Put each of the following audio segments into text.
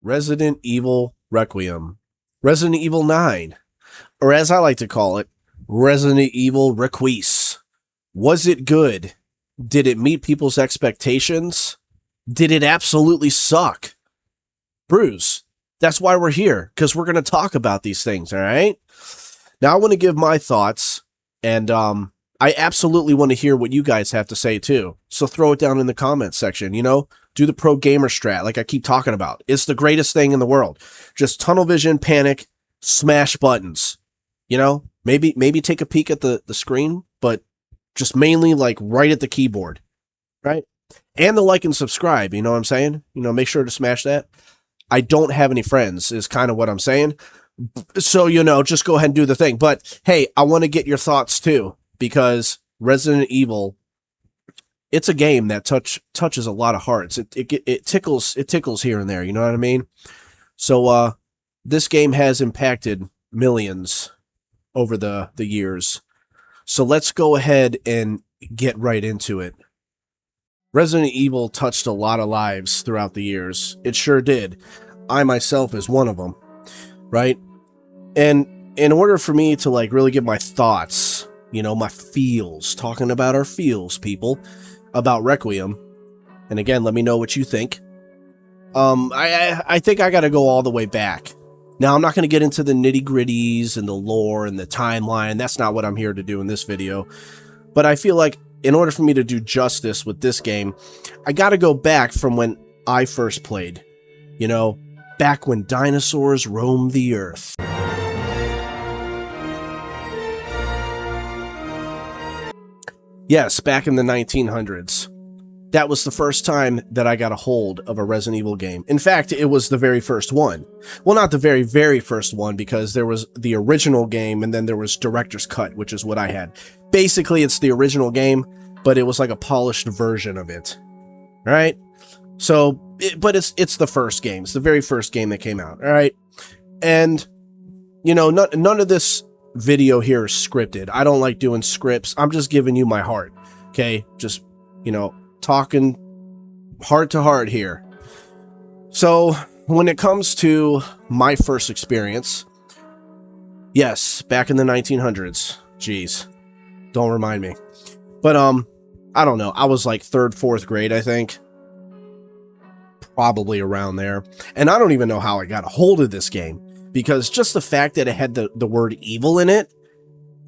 Resident Evil Requiem, Resident Evil 9, or as I like to call it, Resident Evil Requiem. Was it good? Did it meet people's expectations? Did it absolutely suck? Bruce, that's why we're here, because we're going to talk about these things, all right? Now, I want to give my thoughts, and I absolutely want to hear what you guys have to say, too. So throw it down in the comments section, Do the pro gamer strat like I keep talking about. It's the greatest thing in the world. Just tunnel vision, panic, smash buttons. Maybe take a peek at the screen, but just mainly like right at the keyboard, right? And the like and subscribe, you know what I'm saying? Make sure to smash that. I don't have any friends is kind of what I'm saying. So, just go ahead and do the thing. But hey, I want to get your thoughts too, because Resident Evil, it's a game that touches a lot of hearts. It tickles here and there, you know what I mean? So this game has impacted millions over the years. So let's go ahead and get right into it. Resident Evil touched a lot of lives throughout the years. It sure did. I myself is one of them, right? And in order for me to really give my thoughts, my feels, talking about our feels, people, about Requiem, and again, let me know what you think. I think I got to go all the way back. Now, I'm not going to get into the nitty-gritties and the lore and the timeline. That's not what I'm here to do in this video. But I feel like in order for me to do justice with this game, I got to go back from when I first played. Back when dinosaurs roamed the earth. Yes, back in the 1900s. That was the first time that I got a hold of a Resident Evil game. In fact, it was the very first one. Well, not the very, very first one, because there was the original game, and then there was Director's Cut, which is what I had. Basically, it's the original game, but it was like a polished version of it. All right? So, but it's the first game. It's the very first game that came out. All right? And, none of this video here is scripted. I don't like doing scripts. I'm just giving you my heart. Okay? Just, talking heart to heart here. So when it comes to my first experience, yes, back in the 1900s, geez, don't remind me. But I don't know. I was like 3rd, 4th grade, I think. Probably around there. And I don't even know how I got a hold of this game, because just the fact that it had the word evil in it,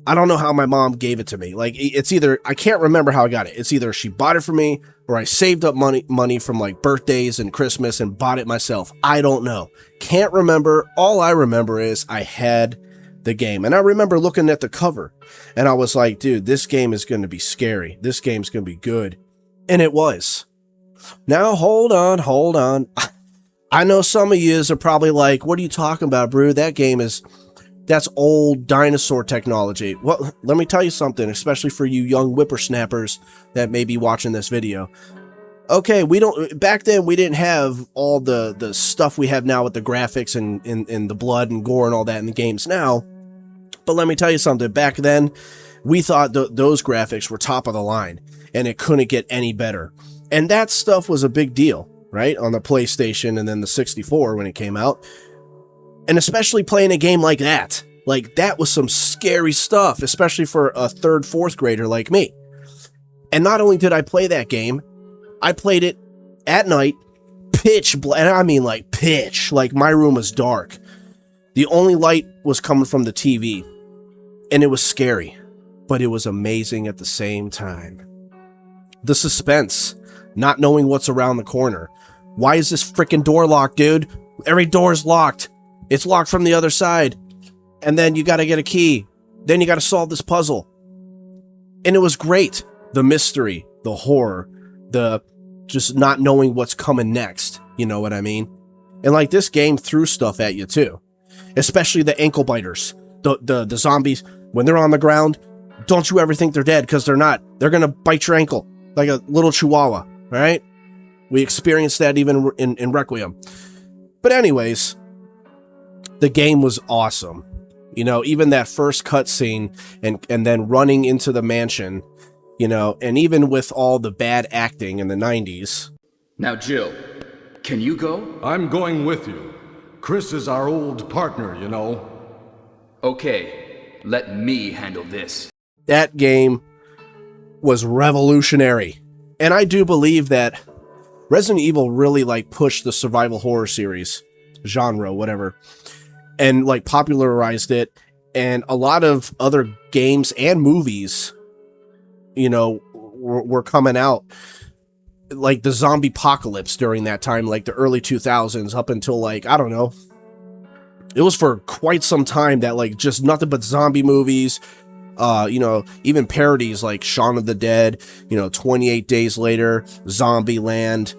I don't know how my mom gave it to me. Like, it's either, I can't remember how I got it. It's either she bought it for me, or I saved up money from like birthdays and Christmas and bought it myself. I don't know. Can't remember. All I remember is I had the game. And I remember looking at the cover, and I was like, dude, this game is going to be scary. This game's going to be good. And it was. Now, hold on. I know some of you are probably like, what are you talking about, bro? That's old dinosaur technology. Well, let me tell you something, especially for you young whippersnappers that may be watching this video. Okay, back then we didn't have all the stuff we have now with the graphics and the blood and gore and all that in the games now. But let me tell you something, back then we thought those graphics were top of the line, and it couldn't get any better. And that stuff was a big deal, right? On the PlayStation and then the 64 when it came out. And especially playing a game like that. Like, that was some scary stuff, especially for a 3rd, 4th grader like me. And not only did I play that game, I played it at night, pitch black, and I mean like pitch, like my room was dark. The only light was coming from the TV, and it was scary, but it was amazing at the same time. The suspense, not knowing what's around the corner. Why is this freaking door locked, dude? Every door's locked. It's locked from the other side. And then you got to get a key. Then you got to solve this puzzle. And it was great. The mystery, the horror, the just not knowing what's coming next. You know what I mean? And like, this game threw stuff at you too. Especially the ankle biters. The zombies, when they're on the ground, don't you ever think they're dead, because they're not. They're going to bite your ankle like a little chihuahua, right? We experienced that even in Requiem. But anyways, the game was awesome. Even that first cutscene and then running into the mansion, and even with all the bad acting in the 90s. Now, Jill, Can you go? I'm going with you. Chris is our old partner, you know. Okay, let me handle this. That game was revolutionary. And I do believe that Resident Evil really like pushed the survival horror series genre, whatever, and like popularized it. And a lot of other games and movies, you know, were coming out, like the zombie apocalypse during that time, like the early 2000s up until like, I don't know. It was for quite some time that like just nothing but zombie movies, you know, even parodies like Shaun of the Dead, you know, 28 Days Later, Zombieland,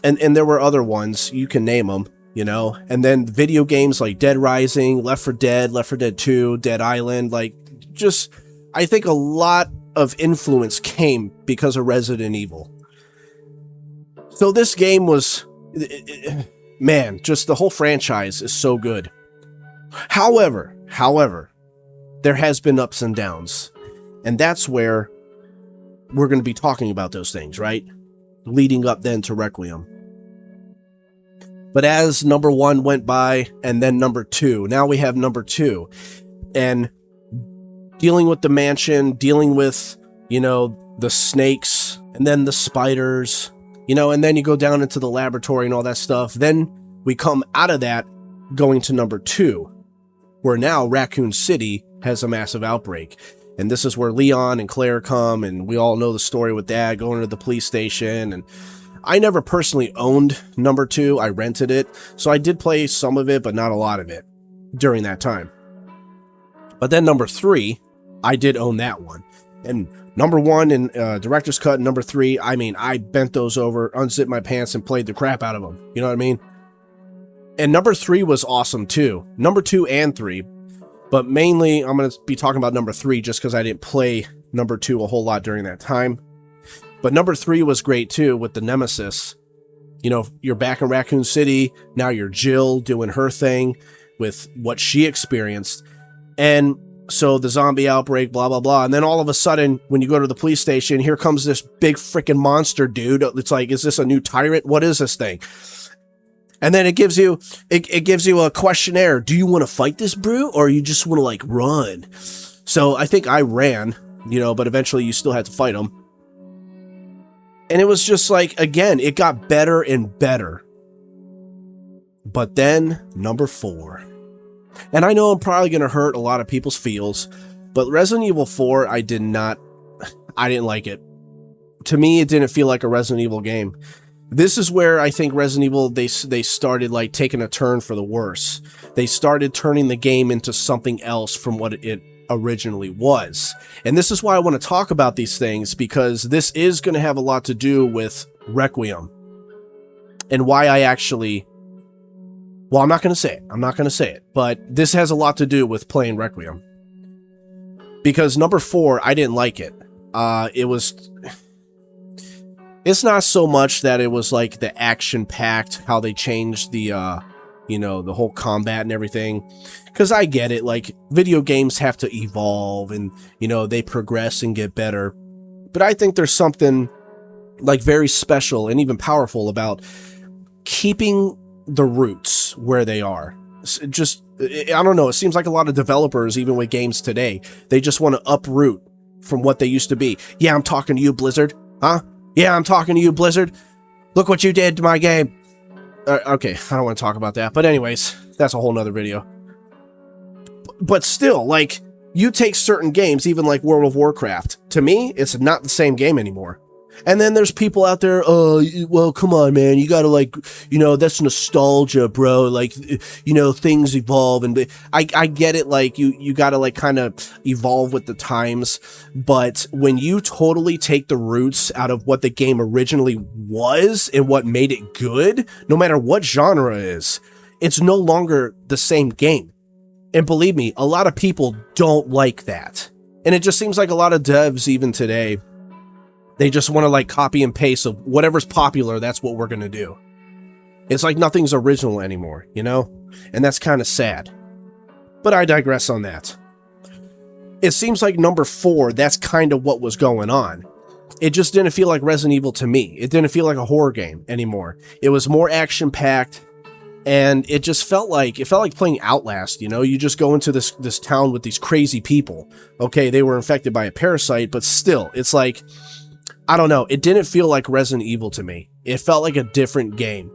and there were other ones, you can name them, you know, and then video games like Dead Rising, Left 4 Dead 2, Dead Island, like just, I think a lot of influence came because of Resident Evil. So this game was, man, just the whole franchise is so good. However, there has been ups and downs, and that's where we're going to be talking about those things, right? Leading up then to Requiem. But as number 1 went by, and then number 2, now we have number 2, and dealing with the mansion, dealing with, you know, the snakes, and then the spiders, you know, and then you go down into the laboratory and all that stuff. Then we come out of that going to number 2, where now Raccoon City has a massive outbreak. And this is where Leon and Claire come, and we all know the story with that, going to the police station. And I never personally owned number 2. I rented it. So I did play some of it, but not a lot of it during that time. But then number 3, I did own that one. And number 1 in Director's Cut, and number 3, I mean, I bent those over, unzipped my pants, and played the crap out of them. You know what I mean? And number 3 was awesome too. Number 2 and 3. But mainly, I'm going to be talking about number 3 just because I didn't play number 2 a whole lot during that time. But number 3 was great too with the Nemesis. You know, you're back in Raccoon City. Now you're Jill doing her thing with what she experienced. And so the zombie outbreak, blah, blah, blah. And then all of a sudden, when you go to the police station, here comes this big freaking monster dude. It's like, is this a new tyrant? What is this thing? And then it gives you a questionnaire. Do you want to fight this brute, or you just want to like run? So I think I ran, you know, but eventually you still had to fight him. And it was just like, again, it got better and better. But then number 4. And I know I'm probably going to hurt a lot of people's feels, but Resident Evil 4, I didn't like it. To me, it didn't feel like a Resident Evil game. This is where I think Resident Evil, they started like taking a turn for the worse. They started turning the game into something else from what it originally was. And this is why I want to talk about these things, because this is going to have a lot to do with Requiem. And why I actually... Well, I'm not going to say it. But this has a lot to do with playing Requiem. Because number 4, I didn't like it. It's not so much that it was like the action-packed, how they changed the, you know, the whole combat and everything. Because I get it, like, video games have to evolve and, you know, they progress and get better. But I think there's something, like, very special and even powerful about keeping the roots where they are. Just, I don't know, it seems like a lot of developers, even with games today, they just want to uproot from what they used to be. Yeah, I'm talking to you, Blizzard. Huh? Yeah, I'm talking to you, Blizzard. Look what you did to my game. Okay, I don't want to talk about that. But anyways, that's a whole nother video. But still, like, you take certain games, even like World of Warcraft. To me, it's not the same game anymore. And then there's people out there, well, come on, man, you gotta, like, you know, that's nostalgia, bro, like, you know, things evolve, and I get it, like, you gotta, like, kind of evolve with the times, but when you totally take the roots out of what the game originally was, and what made it good, no matter what genre it is, it's no longer the same game. And believe me, a lot of people don't like that. And it just seems like a lot of devs, even today, they just want to like copy and paste of whatever's popular, that's what we're going to do. It's like nothing's original anymore, you know? And that's kind of sad. But I digress on that. It seems like number 4, that's kind of what was going on. it just didn't feel like Resident Evil to me. It didn't feel like a horror game anymore. It was more action packed, and it just felt like playing Outlast. You know, you just go into this town with these crazy people. Okay, they were infected by a parasite, but still, it's like, I don't know. It didn't feel like Resident Evil to me. It felt like a different game.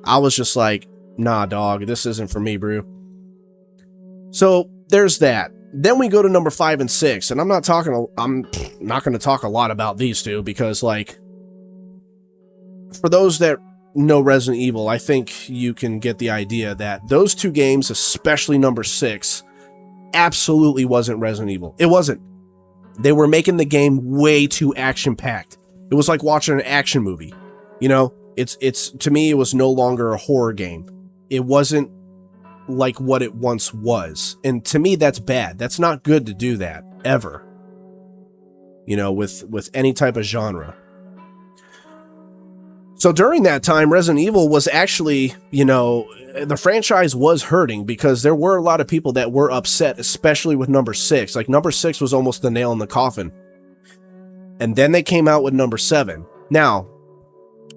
I was just like, nah, dog, this isn't for me, bro. So there's that. Then we go to number 5 and 6, and I'm not going to talk a lot about these two because, like, for those that know Resident Evil, I think you can get the idea that those two games, especially number 6, absolutely wasn't Resident Evil. It wasn't. They were making the game way too action-packed. It was like watching an action movie. You know, it's to me, it was no longer a horror game. It wasn't like what it once was. And to me, that's bad. That's not good to do that, ever. You know, with any type of genre. So during that time, Resident Evil was actually, you know, the franchise was hurting because there were a lot of people that were upset, especially with number 6. Like, number 6 was almost the nail in the coffin. And then they came out with number 7. Now,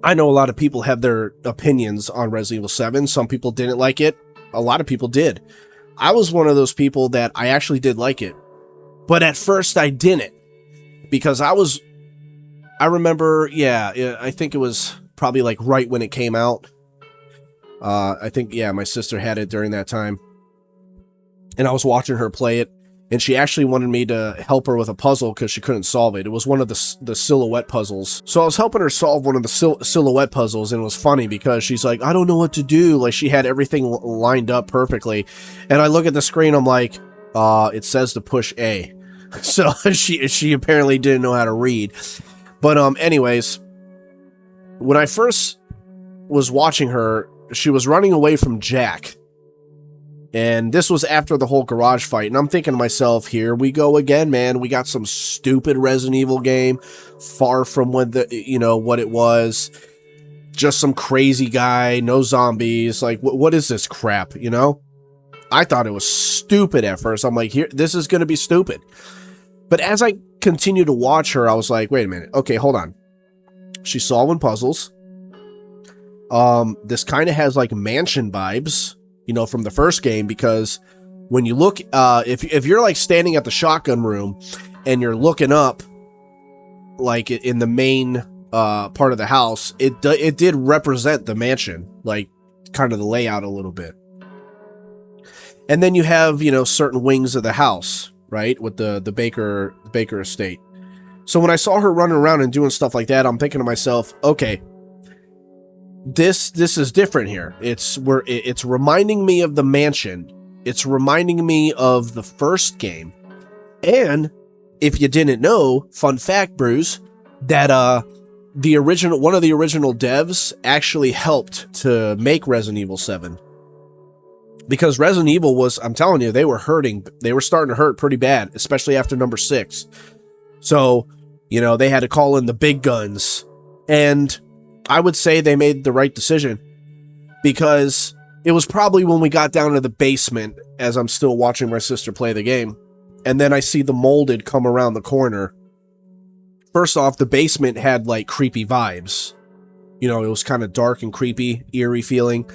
I know a lot of people have their opinions on Resident Evil 7. Some people didn't like it. A lot of people did. I was one of those people that I actually did like it. But at first I didn't. Because I remember, yeah, I think it was probably like right when it came out. I think, yeah, my sister had it during that time. And I was watching her play it. And she actually wanted me to help her with a puzzle because she couldn't solve it. It was one of the silhouette puzzles. So I was helping her solve one of the silhouette puzzles, and it was funny because she's like, I don't know what to do. Like, she had everything lined up perfectly. And I look at the screen, I'm like, it says to push A. So she apparently didn't know how to read. But anyways, when I first was watching her, she was running away from Jack. And this was after the whole garage fight. And I'm thinking to myself, here we go again, man. We got some stupid Resident Evil game, far from what it was. Just some crazy guy, no zombies. Like, what is this crap, you know? I thought it was stupid at first. I'm like, this is going to be stupid. But as I continued to watch her, I was like, wait a minute. Okay, hold on. She's solving puzzles. This kind of has like mansion vibes, you know, from the first game, because when you look, if you're like standing at the shotgun room and you're looking up, like in the main part of the house, it did represent the mansion, like kind of the layout a little bit. And then you have, you know, certain wings of the house, right, with the Baker estate. So when I saw her running around and doing stuff like that, I'm thinking to myself, okay, this is different here. It's reminding me of the mansion. It's reminding me of the first game. And if you didn't know, fun fact, Bruce, that one of the original devs actually helped to make Resident Evil 7. Because Resident Evil was, I'm telling you, they were hurting. They were starting to hurt pretty bad, especially after number 6. So, you know, they had to call in the big guns. And I would say they made the right decision, because it was probably when we got down to the basement, as I'm still watching my sister play the game, and then I see the molded come around the corner. First off, the basement had like creepy vibes. You know, it was kind of dark and creepy, eerie feeling.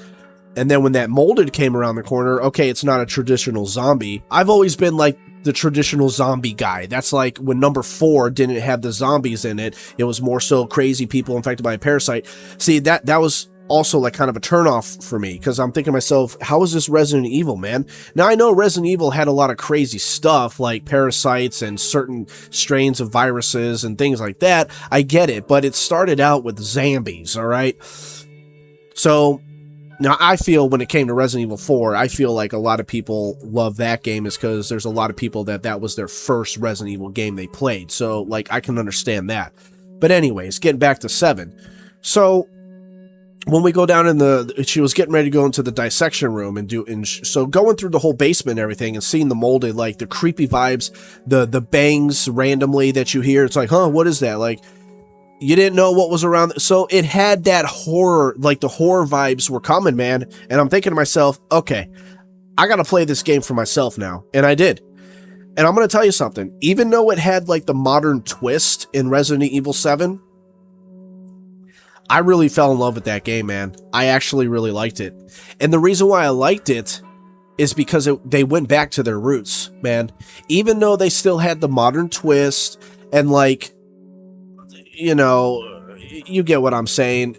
And then when that molded came around the corner, okay, it's not a traditional zombie. I've always been like the traditional zombie guy. That's like when number 4 didn't have the zombies in it. It was more so crazy people infected by a parasite. See, that was also like kind of a turnoff for me, because I'm thinking to myself, how is this Resident Evil, man? Now, I know Resident Evil had a lot of crazy stuff like parasites and certain strains of viruses and things like that. I get it, but it started out with zombies, all right? So now, I feel when it came to Resident Evil 4, I feel like a lot of people love that game is because there's a lot of people that was their first Resident Evil game they played. So, like, I can understand that. But anyways, getting back to 7. So, when we go down she was getting ready to go into the dissection room so going through the whole basement and everything and seeing the molded, like the creepy vibes, the bangs randomly that you hear, it's like, huh, what is that? Like, you didn't know what was around. So it had that horror, like the horror vibes were coming, man. And I'm thinking to myself, okay, I got to play this game for myself now. And I did. And I'm going to tell you something, even though it had like the modern twist in Resident Evil 7, I really fell in love with that game, man. I actually really liked it. And the reason why I liked it is because they went back to their roots, man. Even though they still had the modern twist and like, you know, you get what I'm saying.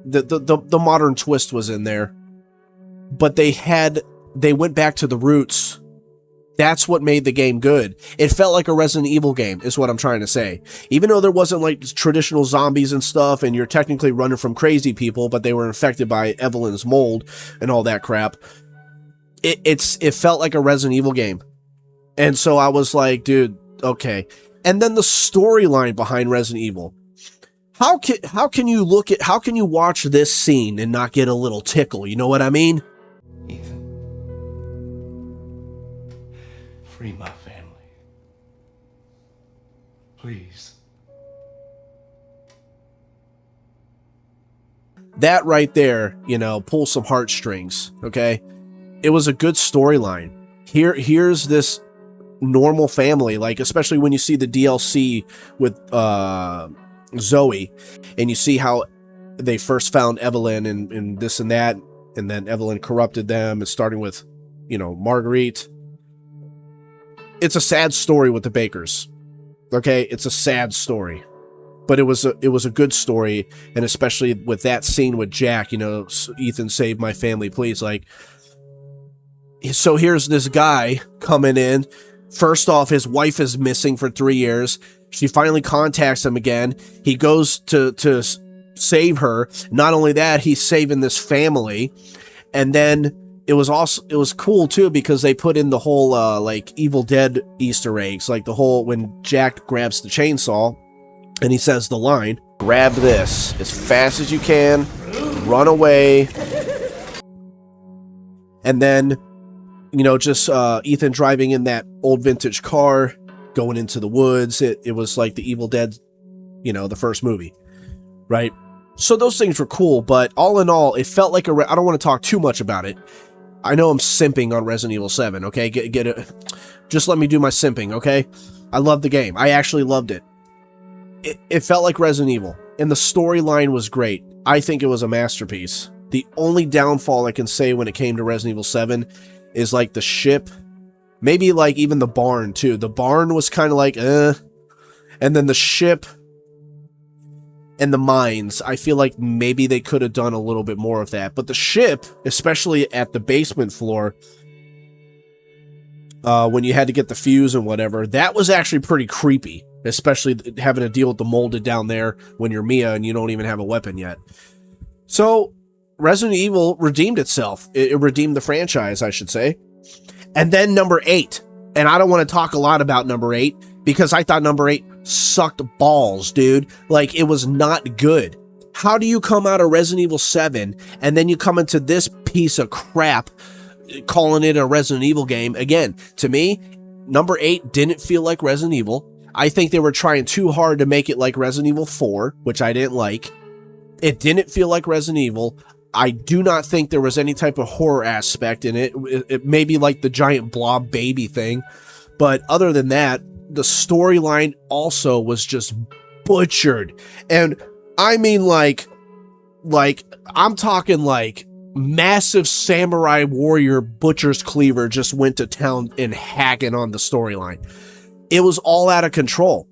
The modern twist was in there, but they went back to the roots. That's what made the game good. It felt like a Resident Evil game, is what I'm trying to say. Even though there wasn't like traditional zombies and stuff, and you're technically running from crazy people, but they were infected by Evelyn's mold and all that crap. It felt like a Resident Evil game. And so I was like, dude, okay. And then the storyline behind Resident Evil. How can you watch this scene and not get a little tickle? You know what I mean? Ethan. Free my family. Please. That right there, you know, pulls some heartstrings, okay? It was a good storyline. Here's this normal family, like, especially when you see the DLC with Zoe, and you see how they first found Evelyn and this and that, and then Evelyn corrupted them, and starting with, you know, Marguerite. It's a sad story with the Bakers, okay? It's a sad story, but it was a good story, and especially with that scene with Jack, you know, Ethan, save my family, please. Like, so here's this guy coming in. First off, his wife is missing for 3 years. She finally contacts him again. He goes to save her. Not only that, he's saving this family, and then it was cool too because they put in the whole like Evil Dead Easter eggs, like the whole when Jack grabs the chainsaw and he says the line, "Grab this as fast as you can, run away," and then, you know, just Ethan driving in that old vintage car, going into the woods. It was like the Evil Dead, you know, the first movie, right? So those things were cool, but all in all, it felt like I don't want to talk too much about it. I know I'm simping on Resident Evil 7, okay? Get it. Just let me do my simping, okay? I love the game. I actually loved it. It felt like Resident Evil, and the storyline was great. I think it was a masterpiece. The only downfall I can say when it came to Resident Evil 7 is like the ship, maybe like even the barn too. The barn was kind of like, and then the ship and the mines, I feel like maybe they could have done a little bit more of that. But the ship, especially at the basement floor, when you had to get the fuse and whatever, that was actually pretty creepy, especially having to deal with the molded down there when you're Mia and you don't even have a weapon yet. So Resident Evil redeemed itself. It redeemed the franchise, I should say. And then number 8. And I don't want to talk a lot about number 8 because I thought number 8 sucked balls, dude. Like, it was not good. How do you come out of Resident Evil 7 and then you come into this piece of crap calling it a Resident Evil game? Again, to me, number 8 didn't feel like Resident Evil. I think they were trying too hard to make it like Resident Evil 4, which I didn't like. It didn't feel like Resident Evil. I do not think there was any type of horror aspect in it. It may be like the giant blob baby thing. But other than that, the storyline also was just butchered. And I mean like I'm talking like massive samurai warrior butcher's cleaver just went to town and hacking on the storyline. It was all out of control.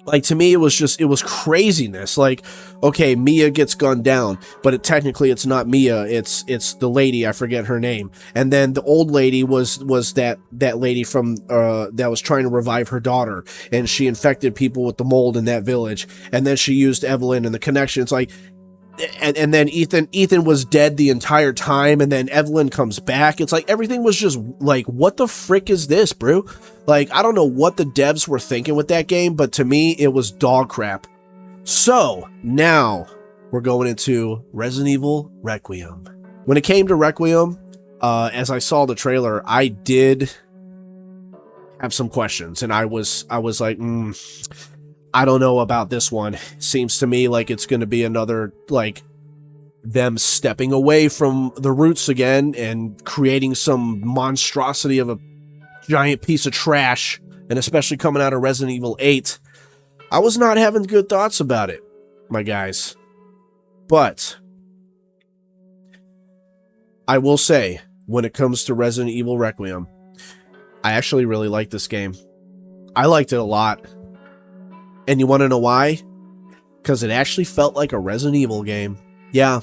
Like, to me, it was craziness. Like, okay, Mia gets gunned down, but technically it's not Mia, it's the lady, I forget her name. And then the old lady was that lady from that was trying to revive her daughter, and she infected people with the mold in that village. And then she used Evelyn and the connection. It's like, and then Ethan was dead the entire time, and then Evelyn comes back. It's like everything was just like, what the frick is this, bro? Like, I don't know what the devs were thinking with that game, but to me, it was dog crap. So, now, we're going into Resident Evil Requiem. When it came to Requiem, as I saw the trailer, I did have some questions, and I was like, I don't know about this one. Seems to me like it's going to be another, like, them stepping away from the roots again and creating some monstrosity of giant piece of trash, and especially coming out of Resident Evil 8, I was not having good thoughts about it, my guys. But I will say, when it comes to Resident Evil Requiem, I actually really like this game. I liked it a lot. And you want to know why? Because it actually felt like a Resident Evil game. Yeah,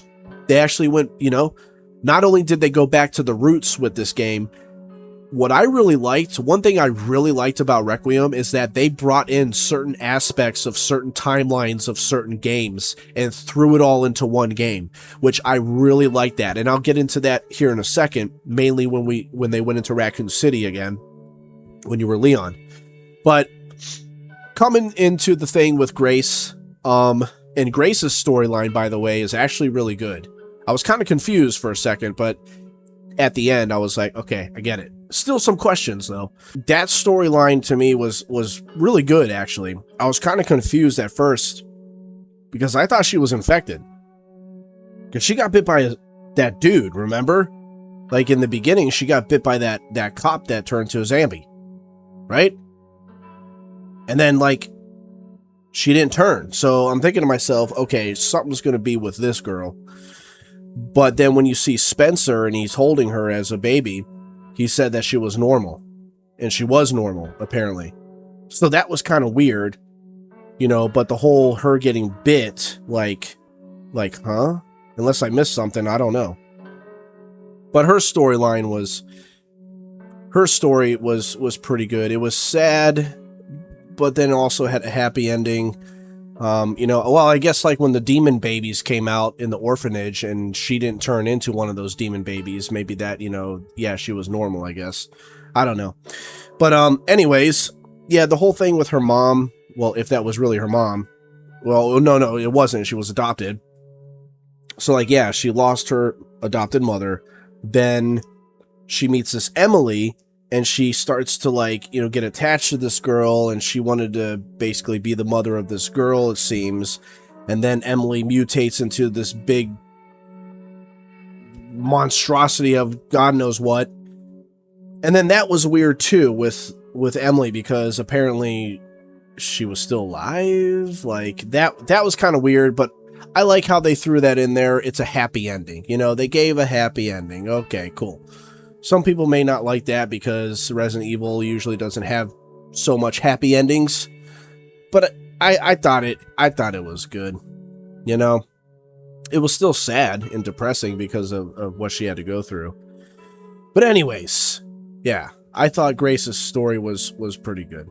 they actually went, not only did they go back to the roots with this game, one thing I really liked about Requiem is that they brought in certain aspects of certain timelines of certain games and threw it all into one game, which I really like that. And I'll get into that here in a second, mainly when they went into Raccoon City again, when you were Leon. But coming into the thing with Grace, and Grace's storyline, by the way, is actually really good. I was kind of confused for a second, but at the end, I was like, okay, I get it. Still some questions, though. That storyline to me was really good, actually. I was kind of confused at first because I thought she was infected. Because she got bit by that dude, remember? Like, in the beginning, she got bit by that cop that turned to a zombie. Right? And then, like, she didn't turn. So I'm thinking to myself, okay, something's going to be with this girl. But then when you see Spencer and he's holding her as a baby, he said that she was normal. And she was normal, apparently. So that was kind of weird, but the whole her getting bit, like, huh? Unless I missed something, I don't know. But her story was pretty good. It was sad, but then also had a happy ending. I guess like when the demon babies came out in the orphanage and she didn't turn into one of those demon babies, maybe that, she was normal, I guess. I don't know. But anyways, yeah, the whole thing with her mom, well, if that was really her mom, well, no, it wasn't. She was adopted. So like, yeah, she lost her adopted mother. Then she meets this Emily, and she starts to get attached to this girl, and she wanted to basically be the mother of this girl, it seems. And then Emily mutates into this big monstrosity of God knows what. And then that was weird too with Emily, because apparently she was still alive. Like that was kind of weird, but I like how they threw that in there. It's a happy ending. They gave a happy ending. Okay, cool. Some people may not like that because Resident Evil usually doesn't have so much happy endings, but I thought it was good. It was still sad and depressing because of what she had to go through. But anyways, yeah, I thought Grace's story was pretty good.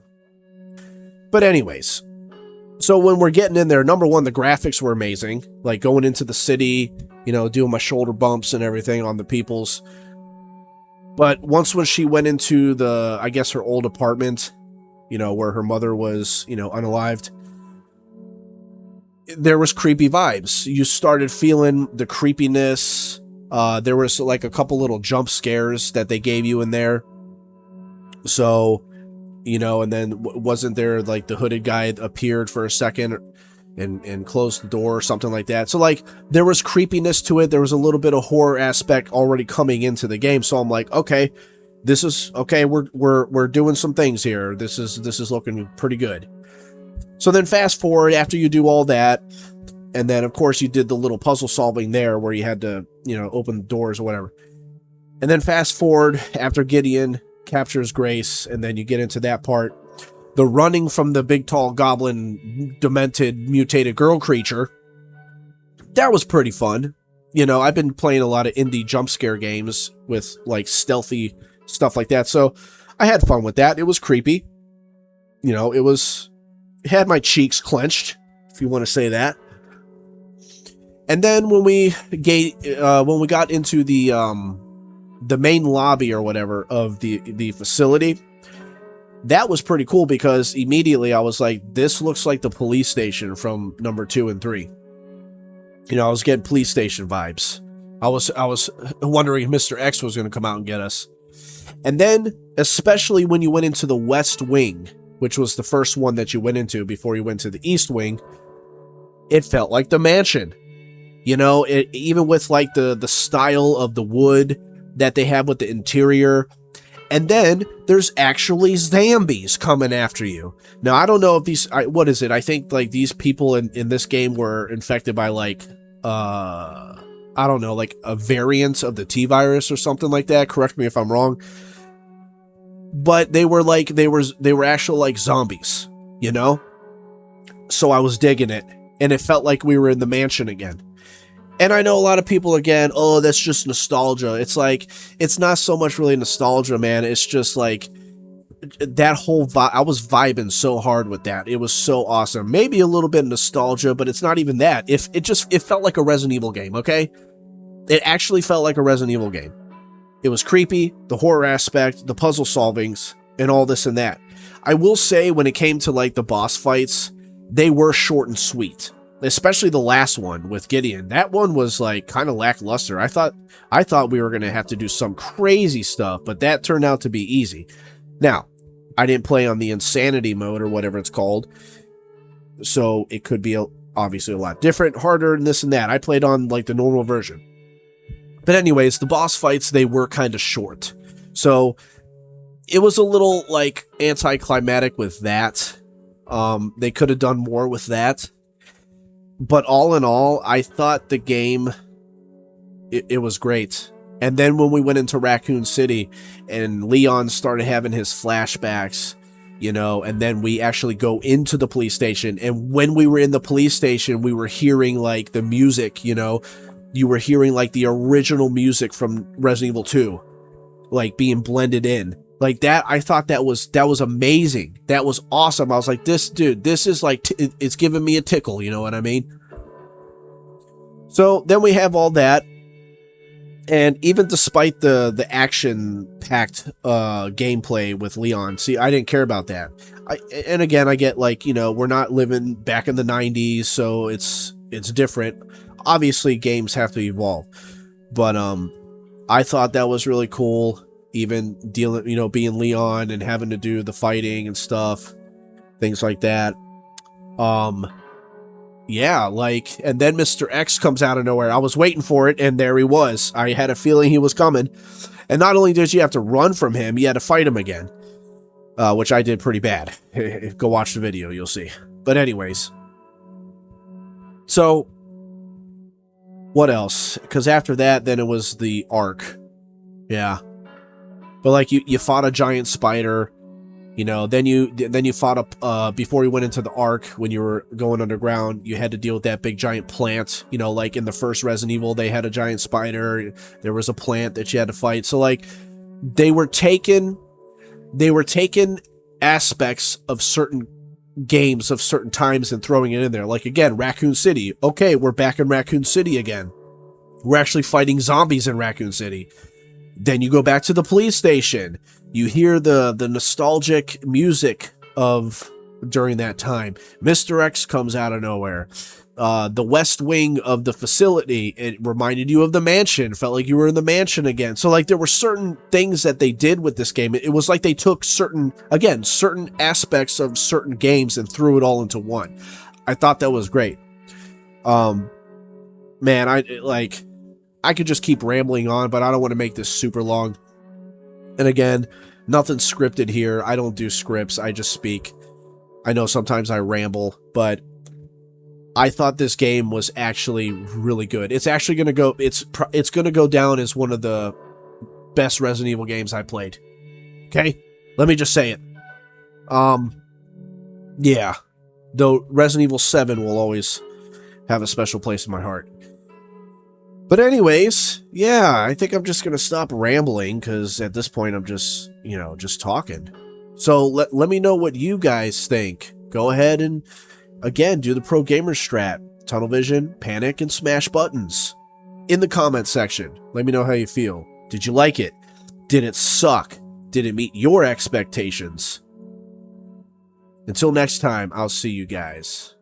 But anyways, so when we're getting in there, number one, the graphics were amazing. Like going into the city, doing my shoulder bumps and everything on the peoples. But once when she went into her old apartment, where her mother was, unalived, there was creepy vibes. You started feeling the creepiness. There was like a couple little jump scares that they gave you in there. So, and then wasn't there like the hooded guy appeared for a second and closed the door or something like that. So like there was creepiness to it. There was a little bit of horror aspect already coming into the game. So I'm like, okay, this is okay. We're doing some things here. This is looking pretty good. So then fast forward after you do all that. And then of course you did the little puzzle solving there where you had to, open the doors or whatever. And then fast forward after Gideon captures Grace. And then you get into that part. The running from the big, tall, goblin, demented, mutated girl creature. That was pretty fun. I've been playing a lot of indie jump scare games with, like, stealthy stuff like that. So I had fun with that. It was creepy. It had my cheeks clenched, if you want to say that. And then when we got into the main lobby or whatever of the facility, that was pretty cool because immediately I was like, this looks like the police station from number 2 and 3. I was getting police station vibes. I was wondering if Mr. X was going to come out and get us. And then, especially when you went into the West Wing, which was the first one that you went into before you went to the East Wing, it felt like the mansion. Even with like the style of the wood that they have with the interior. And then there's actually zombies coming after you. Now, I don't know if these, what is it? I think like these people in this game were infected by like, I don't know, like a variant of the T virus or something like that. Correct me if I'm wrong. But they were like, they were actual like zombies, you know? So I was digging it, and it felt like we were in the mansion again. And I know a lot of people, again, oh, that's just nostalgia. It's like, it's not so much really nostalgia, man. It's just like that whole vibe. I was vibing so hard with that. It was so awesome. Maybe a little bit of nostalgia, but it's not even that. It felt like a Resident Evil game, okay? It actually felt like a Resident Evil game. It was creepy, the horror aspect, the puzzle solvings, and all this and that. I will say, when it came to like the boss fights, they were short and sweet. Especially the last one with Gideon. That one was like kind of lackluster. I thought we were going to have to do some crazy stuff, but that turned out to be easy. Now, I didn't play on the insanity mode or whatever it's called, so it could be obviously a lot different, harder, and this and that. I played on like the normal version. But anyways, the boss fights, they were kind of short. So it was a little like anticlimactic with that. They could have done more with that. But all in all, I thought the game, it was great. And then when we went into Raccoon City and Leon started having his flashbacks, you know, and then we actually go into the police station. And when we were in the police station, we were hearing like the music, you know, you were hearing like the original music from Resident Evil 2, like being blended in. Like that, I thought that was amazing. That was awesome. I was like, this is like, it's giving me a tickle, you know what I mean? So then we have all that. And even despite the action-packed gameplay with Leon, see, I didn't care about that. And again, I get like, you know, we're not living back in the 90s, so it's different. Obviously, games have to evolve. But I thought that was really cool. Even dealing, you know, being Leon and having to do the fighting and stuff, things like that. Yeah, like, and then Mr. X comes out of nowhere. I was waiting for it, and there he was. I had a feeling he was coming. And not only did you have to run from him, you had to fight him again, which I did pretty bad. Go watch the video, you'll see. But anyways, so what else? Because after that, then it was the Ark. Yeah. But like you fought a giant spider, you know, then you fought before you went into the Ark, when you were going underground, you had to deal with that big giant plant, you know, like in the first Resident Evil, they had a giant spider, there was a plant that you had to fight. So like they were taking aspects of certain games of certain times and throwing it in there. Like again, Raccoon City. Okay, we're back in Raccoon City again. We're actually fighting zombies in Raccoon City. Then you go back to the police station. You hear the nostalgic music of during that time. Mr. X comes out of nowhere. The west wing of the facility, it reminded you of the mansion. Felt like you were in the mansion again. So like there were certain things that they did with this game. It was like they took certain aspects of certain games and threw it all into one. I thought that was great. Man, I could just keep rambling on, but I don't want to make this super long. And again, nothing scripted here. I don't do scripts. I just speak. I know sometimes I ramble, but I thought this game was actually really good. It's actually going to go, it's going to go down as one of the best Resident Evil games I played. Okay? Let me just say it. Yeah. Though Resident Evil 7 will always have a special place in my heart. But anyways, yeah, I think I'm just going to stop rambling, because at this point I'm just, you know, just talking. So let me know what you guys think. Go ahead and, again, do the pro gamer strat. Tunnel vision, panic, and smash buttons. In the comment section, let me know how you feel. Did you like it? Did it suck? Did it meet your expectations? Until next time, I'll see you guys.